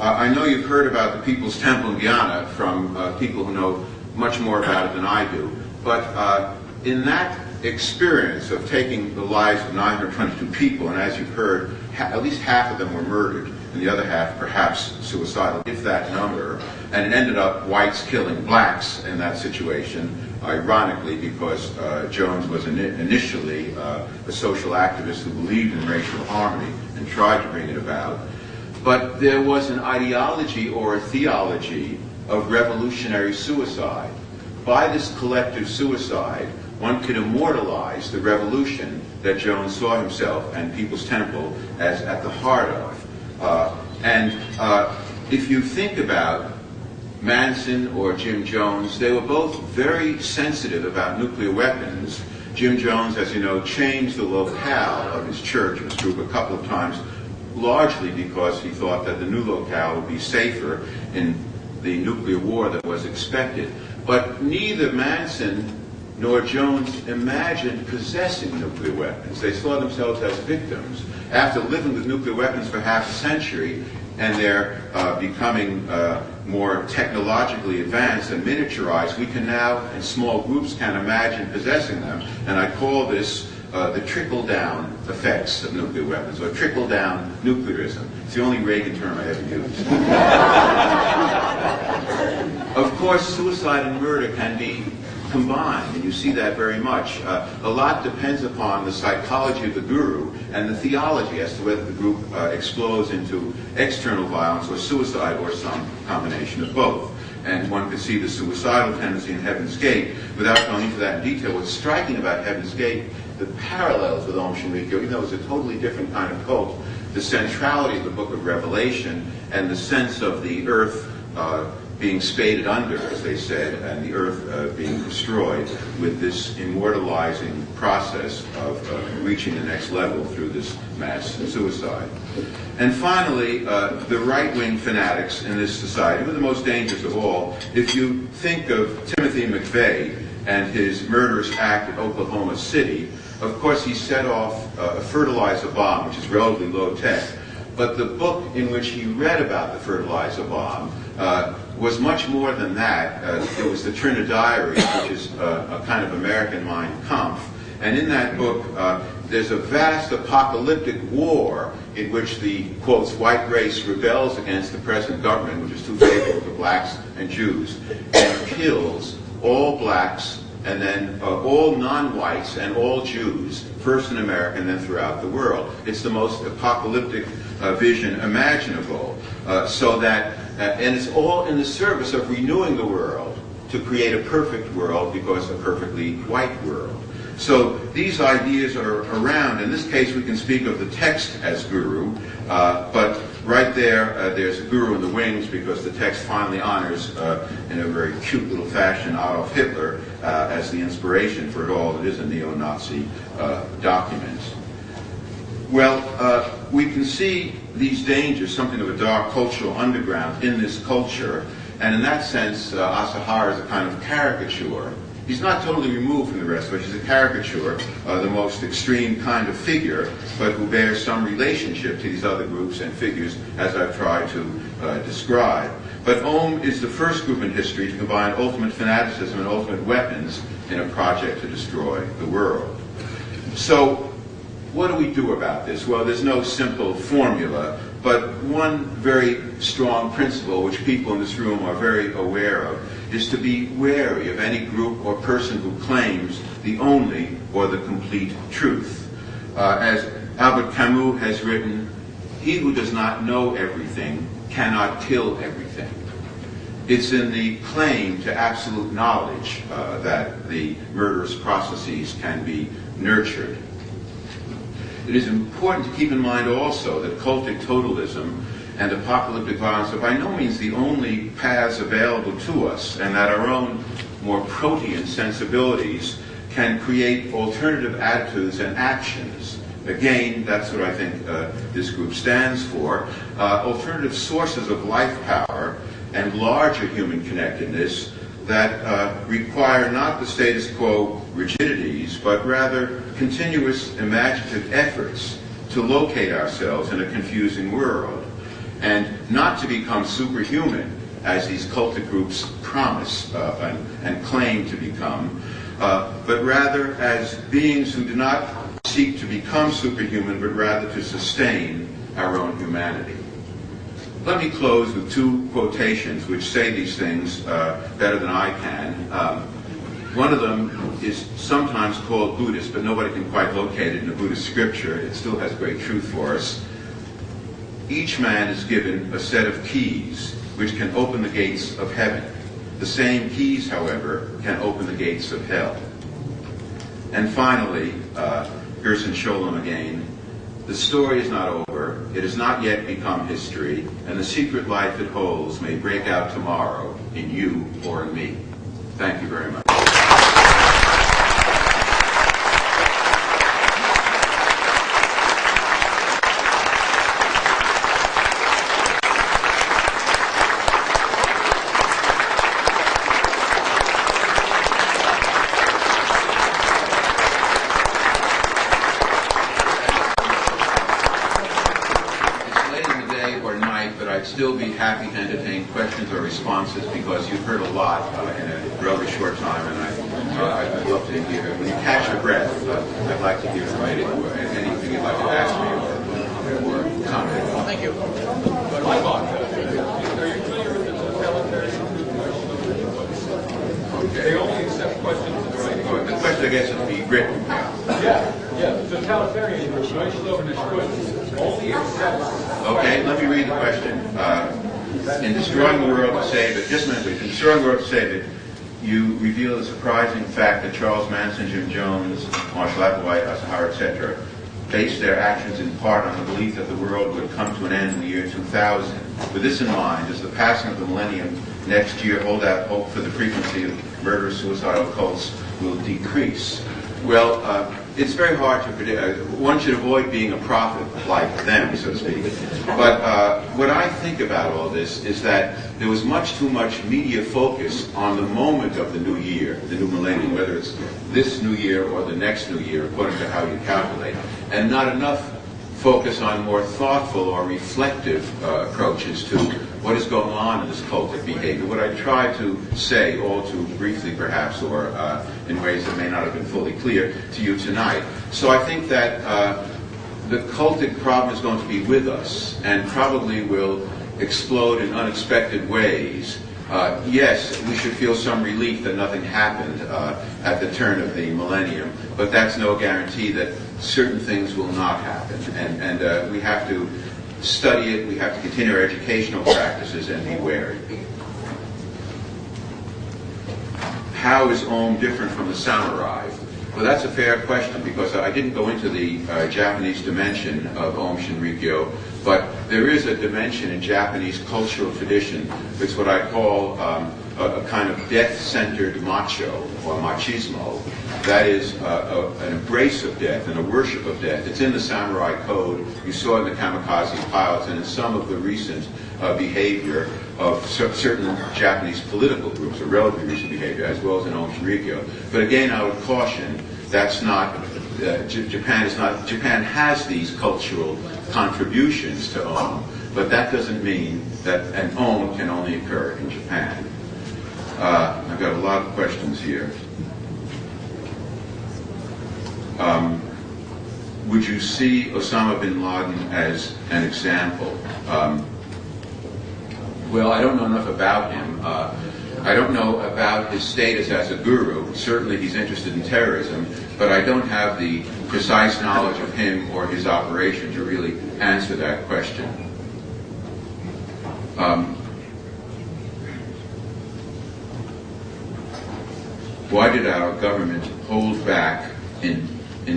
I know you've heard about the People's Temple in Guyana from people who know much more about it than I do, but in that experience of taking the lives of 922 people, and as you've heard, at least half of them were murdered, and the other half perhaps suicidal, if that number, and it ended up whites killing blacks in that situation, ironically because Jones was initially a social activist who believed in racial harmony and tried to bring it about. But there was an ideology or a theology of revolutionary suicide. By this collective suicide, one could immortalize the revolution that Jones saw himself and People's Temple as at the heart of. If you think about Manson or Jim Jones, they were both very sensitive about nuclear weapons. Jim Jones, as you know, changed the locale of his church, his group, a couple of times, largely because he thought that the new locale would be safer in the nuclear war that was expected. But neither Manson nor Jones imagined possessing nuclear weapons. They saw themselves as victims. After living with nuclear weapons for half a century, and they're becoming more technologically advanced and miniaturized, we can now, in small groups, can imagine possessing them. And I call this the trickle-down effects of nuclear weapons, or trickle-down nuclearism. It's the only Reagan term I ever used. Of course, suicide and murder can be combined, and you see that very much. A lot depends upon the psychology of the guru and the theology as to whether the group explodes into external violence or suicide or some combination of both. And one could see the suicidal tendency in Heaven's Gate. Without going into that in detail, what's striking about Heaven's Gate, the parallels with Om Shinrikyo, even though it's a totally different kind of cult, the centrality of the book of Revelation and the sense of the earth being spaded under, as they said, and the earth being destroyed with this immortalizing process of reaching the next level through this mass suicide. And finally, the right-wing fanatics in this society were the most dangerous of all. If you think of Timothy McVeigh and his murderous act at Oklahoma City, of course he set off a fertilizer bomb, which is relatively low-tech. But the book in which he read about the fertilizer bomb was much more than that. It was the Trinidad Diaries, which is a kind of American Mein Kampf. And in that book, there's a vast apocalyptic war in which the, quotes, white race rebels against the present government, which is too favorable to blacks and Jews, and kills all blacks and then all non-whites and all Jews, first in America and then throughout the world. It's the most apocalyptic vision imaginable. And it's all in the service of renewing the world to create a perfect world because a perfectly white world. So these ideas are around. In this case, we can speak of the text as guru, but right there, there's a guru in the wings because the text finally honors, in a very cute little fashion, Adolf Hitler as the inspiration for it all. It is a neo-Nazi document. Well, we can see these dangers, something of a dark cultural underground in this culture, and in that sense, Asahara is a kind of caricature. He's not totally removed from the rest of it. He's a caricature, the most extreme kind of figure, but who bears some relationship to these other groups and figures, as I've tried to describe. But Om is the first group in history to combine ultimate fanaticism and ultimate weapons in a project to destroy the world. So, what do we do about this? Well, there's no simple formula. But one very strong principle, which people in this room are very aware of, is to be wary of any group or person who claims the only or the complete truth. As Albert Camus has written, he who does not know everything cannot kill everything. It's in the claim to absolute knowledge that the murderous processes can be nurtured. It is important to keep in mind also that cultic totalism and apocalyptic violence are by no means the only paths available to us, and that our own more protean sensibilities can create alternative attitudes and actions. Again, that's what I think this group stands for. Alternative sources of life power and larger human connectedness that require not the status quo rigidities, but rather continuous imaginative efforts to locate ourselves in a confusing world, and not to become superhuman, as these cultic groups promise and claim to become, but rather as beings who do not seek to become superhuman, but rather to sustain our own humanity. Let me close with two quotations which say these things better than I can. One of them is sometimes called Buddhist, but nobody can quite locate it in a Buddhist scripture. It still has great truth for us. Each man is given a set of keys which can open the gates of heaven. The same keys, however, can open the gates of hell. And finally, Gerson Scholem again, the story is not over, it has not yet become history, and the secret life it holds may break out tomorrow in you or in me. Thank you very much. Still be happy to entertain questions or responses, because you've heard a lot in a relatively short time, and I'd love to hear. When you catch your breath, I'd like to hear from anything you'd like to ask me or comment. Thank you. Are you familiar with the totalitarian? Okay. They only accept questions in writing. Oh, the question, I guess, would be written. Yeah. The totalitarian group, only accepts. Okay, let me read the question. In Destroying the World to Save It, just a minute please. In Destroying the World to Save It, you reveal the surprising fact that Charles Manson, Jim Jones, Marshall Applewhite, Asahara, etc., based their actions in part on the belief that the world would come to an end in the year 2000. With this in mind, does the passing of the millennium next year hold out hope for the frequency of murderous suicidal cults will decrease? Well, it's very hard to predict. One should avoid being a prophet like them, so to speak. But what I think about all this is that there was much too much media focus on the moment of the new year, the new millennium, whether it's this new year or the next new year, according to how you calculate, and not enough focus on more thoughtful or reflective approaches to what is going on in this cultic behavior. What I try to say, all too briefly perhaps, or in ways that may not have been fully clear to you tonight. So I think that the cultic problem is going to be with us and probably will explode in unexpected ways. Yes, we should feel some relief that nothing happened at the turn of the millennium, but that's no guarantee that certain things will not happen. And we have to study it, we have to continue our educational practices and be wary. How is Om different from the samurai? Well, that's a fair question, because I didn't go into the Japanese dimension of Om Shinrikyo, but there is a dimension in Japanese cultural tradition. It's what I call a kind of death-centered macho, or machismo. That is an embrace of death and a worship of death. It's in the samurai code. You saw it in the kamikaze pilots and in some of the recent behavior of certain Japanese political groups, or relatively recent behavior, as well as in Om Shinrikyo. But again, I would caution, that's not, Japan has these cultural contributions to Om, but that doesn't mean that an Om can only occur in Japan. I've got a lot of questions here. would you see Osama bin Laden as an example? Well, I don't know enough about him. I don't know about his status as a guru. Certainly he's interested in terrorism, but I don't have the precise knowledge of him or his operation to really answer that question. Why did our government hold back in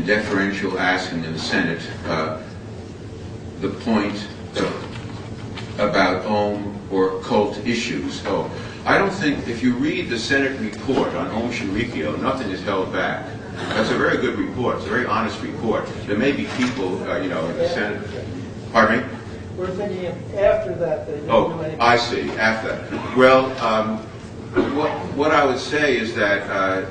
deferential asking in the Senate the point about or cult issues? Oh, I don't think, if you read the Senate report on Sharikio, nothing is held back. That's a very good report. It's a very honest report. There may be people, in the Senate. Pardon me? We're thinking after that. Oh, I see. After that. Well, what I would say is that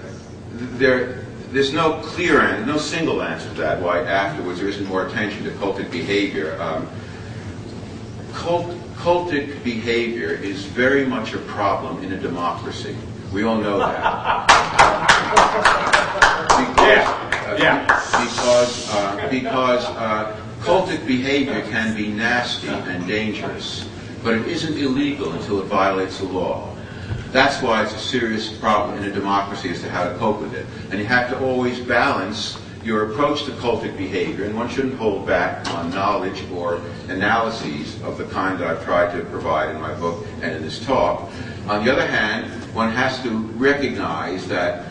there's no clear answer, no single answer to that. Why afterwards there isn't more attention to cultic behavior. Cultic behavior is very much a problem in a democracy. We all know that. Because cultic behavior can be nasty and dangerous, but it isn't illegal until it violates the law. That's why it's a serious problem in a democracy as to how to cope with it. And you have to always balance your approach to cultic behavior, and one shouldn't hold back on knowledge or analyses of the kind that I've tried to provide in my book and in this talk. On the other hand, one has to recognize that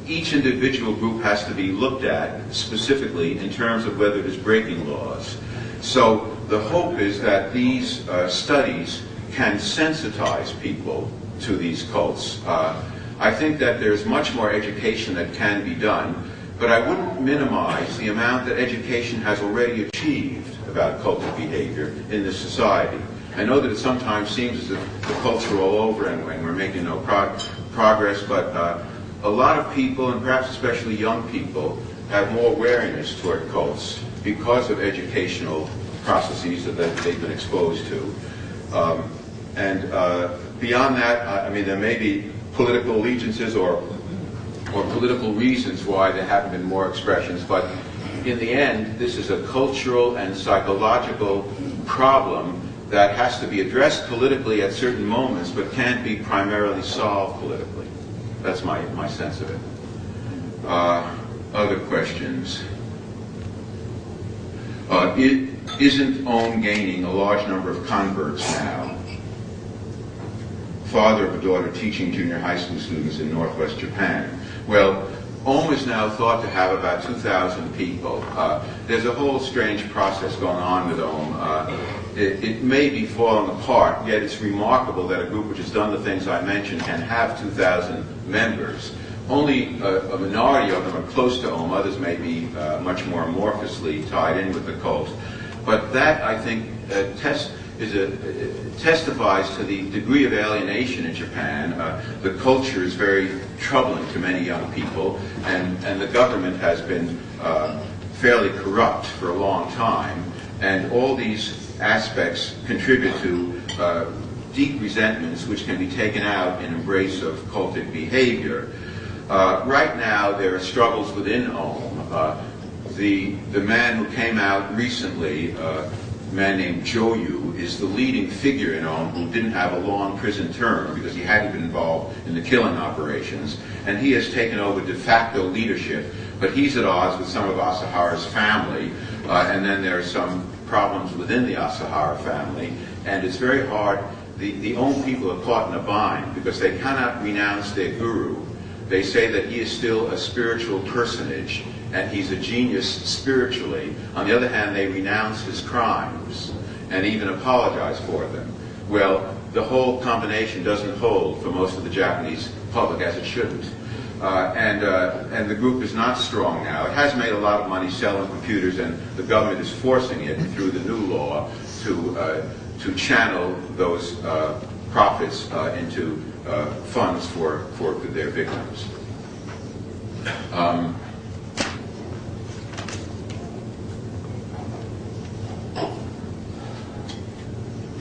each individual group has to be looked at specifically in terms of whether it is breaking laws. So the hope is that these studies can sensitize people to these cults. I think that there's much more education that can be done, but I wouldn't minimize the amount that education has already achieved about cultic behavior in this society. I know that it sometimes seems as if the cults are all over and we're making no progress, but a lot of people, and perhaps especially young people, have more awareness toward cults because of educational processes that they've been exposed to. Beyond that, I mean, there may be political allegiances or political reasons why there haven't been more expressions, but in the end, this is a cultural and psychological problem that has to be addressed politically at certain moments, but can't be primarily solved politically. That's my sense of it. Other questions? Isn't Om gaining a large number of converts now? Father of a daughter teaching junior high school students in northwest Japan. Well, Om is now thought to have about 2,000 people. There's a whole strange process going on with Om. It may be falling apart, yet it's remarkable that a group which has done the things I mentioned can have 2,000 members. Only a minority of them are close to Om. Others may be much more amorphously tied in with the cult. But that, I think, testifies to the degree of alienation in Japan. The culture is very troubling to many young people, and the government has been fairly corrupt for a long time. And all these aspects contribute to deep resentments which can be taken out in embrace of cultic behavior. Right now, there are struggles within Om. The man who came out recently, a man named Joyu, is the leading figure in Om who didn't have a long prison term because he hadn't been involved in the killing operations. And he has taken over de facto leadership, but he's at odds with some of Asahara's family. And then there are some problems within the Asahara family. And it's very hard. The Om people are caught in a bind because they cannot renounce their guru. They say that he is still a spiritual personage and he's a genius spiritually. On the other hand, they renounce his crimes and even apologize for them. Well, the whole combination doesn't hold for most of the Japanese public, as it shouldn't. And the group is not strong now. It has made a lot of money selling computers, and the government is forcing it through the new law to channel those profits into funds for their victims.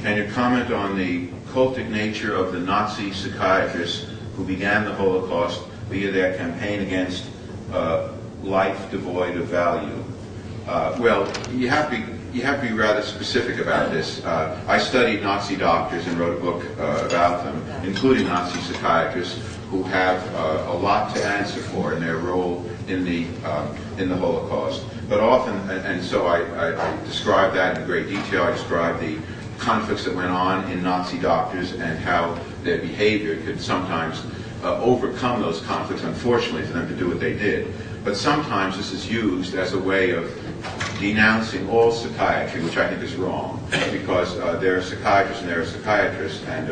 Can you comment on the cultic nature of the Nazi psychiatrists who began the Holocaust via their campaign against life devoid of value. Well, you have to be rather specific about this. I studied Nazi doctors and wrote a book about them, including Nazi psychiatrists who have a lot to answer for in their role in the Holocaust. But often, and so I describe that in great detail. I describe the conflicts that went on in Nazi doctors and how their behavior could sometimes overcome those conflicts, unfortunately, for them to do what they did. But sometimes this is used as a way of denouncing all psychiatry, which I think is wrong, because there are psychiatrists and there are psychiatrists, and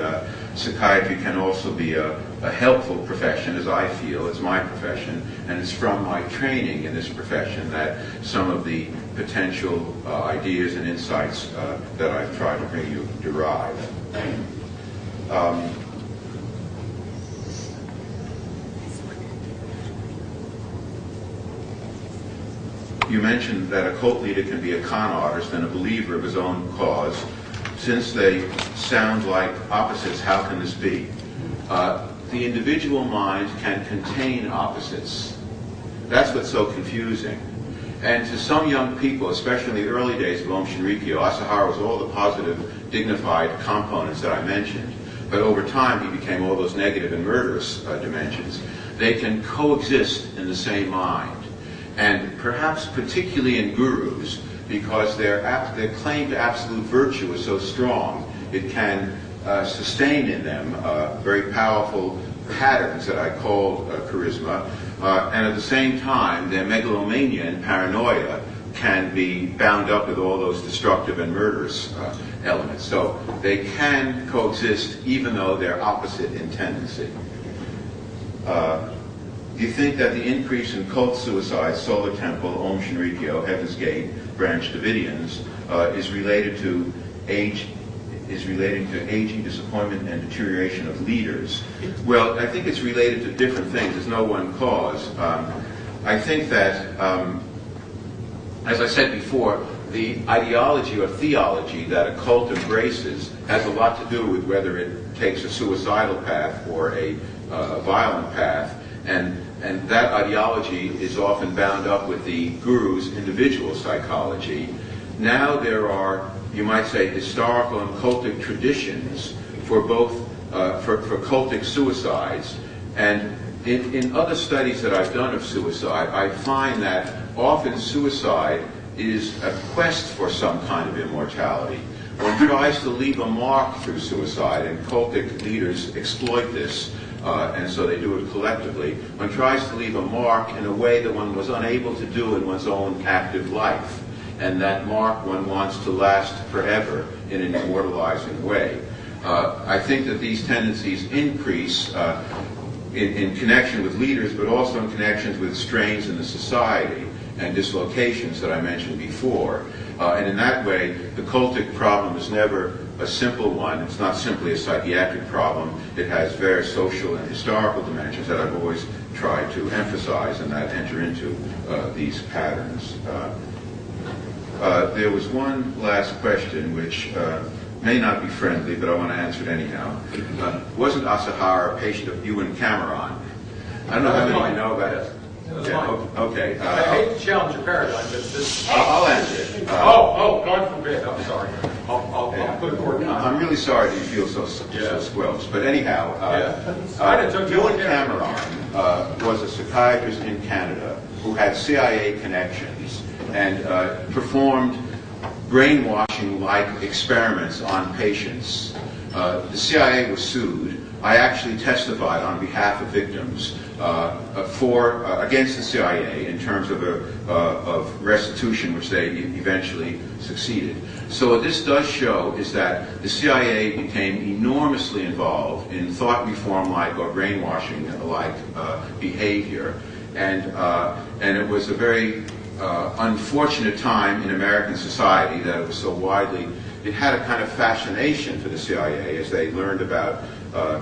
psychiatry can also be a helpful profession, as I feel. It's my profession, and it's from my training in this profession that some of the potential ideas and insights that I've tried to bring you derive. You mentioned that a cult leader can be a con artist and a believer of his own cause. Since they sound like opposites, how can this be? The individual mind can contain opposites. That's what's so confusing. And to some young people, especially in the early days of Om Shinrikyo, Asahara was all the positive, dignified components that I mentioned. But over time, he became all those negative and murderous dimensions. They can coexist in the same mind. And perhaps particularly in gurus, because their claim to absolute virtue is so strong, it can sustain in them very powerful patterns that I call charisma. And at the same time, their megalomania and paranoia can be bound up with all those destructive and murderous elements. So they can coexist even though they're opposite in tendency. Do you think that the increase in cult suicides, Solar Temple, Om Shinrikyo, Heaven's Gate, Branch Davidians, is related to aging, disappointment, and deterioration of leaders? Well, I think it's related to different things. There's no one cause. I think that, as I said before, the ideology or theology that a cult embraces has a lot to do with whether it takes a suicidal path or a violent path. And that ideology is often bound up with the guru's individual psychology. Now there are, you might say, historical and cultic traditions for both, for cultic suicides. And in other studies that I've done of suicide, I find that often suicide is a quest for some kind of immortality. One tries to leave a mark through suicide, and cultic leaders exploit this. And so they do it collectively. One tries to leave a mark in a way that one was unable to do in one's own active life. And that mark one wants to last forever in an immortalizing way. I think that these tendencies increase in connection with leaders, but also in connections with strains in the society and dislocations that I mentioned before. And in that way, the cultic problem is never a simple one. It's not simply a psychiatric problem. It has various social and historical dimensions that I've always tried to emphasize and that enter into these patterns. There was one last question which may not be friendly, but I want to answer it anyhow. Wasn't Asahara a patient of Ewan Cameron? I don't know how many of you know about it. Yeah, okay. I hate to challenge your paradigm, but this... I'll answer it. God forbid. I'm sorry. I'll put a court down. I'm really sorry that you feel so squelched. But anyhow, Ewan Cameron was a psychiatrist in Canada who had CIA connections and performed brainwashing-like experiments on patients. The CIA was sued. I actually testified on behalf of victims against the CIA in terms of restitution, which they eventually succeeded. So what this does show is that the CIA became enormously involved in thought reform-like or brainwashing-like behavior, and it was a very unfortunate time in American society that it was so widely. It had a kind of fascination for the CIA as they learned about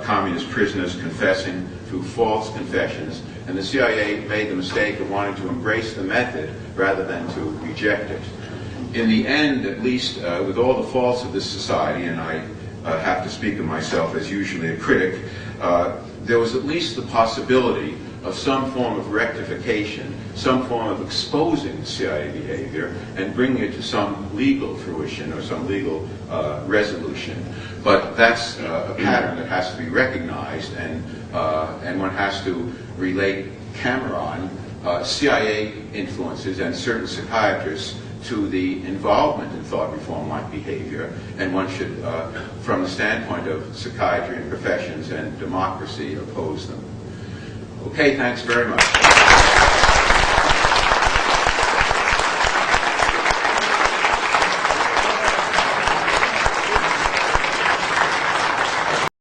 communist prisoners confessing through false confessions, and the CIA made the mistake of wanting to embrace the method rather than to reject it. In the end, at least, with all the faults of this society, and I have to speak of myself as usually a critic, there was at least the possibility of some form of rectification, some form of exposing CIA behavior and bringing it to some legal fruition or some legal resolution. But that's a pattern that has to be recognized, and one has to relate Cameron, CIA influences, and certain psychiatrists to the involvement in thought reform-like behavior, and one should, from the standpoint of psychiatry and professions and democracy, oppose them. Okay, thanks very much.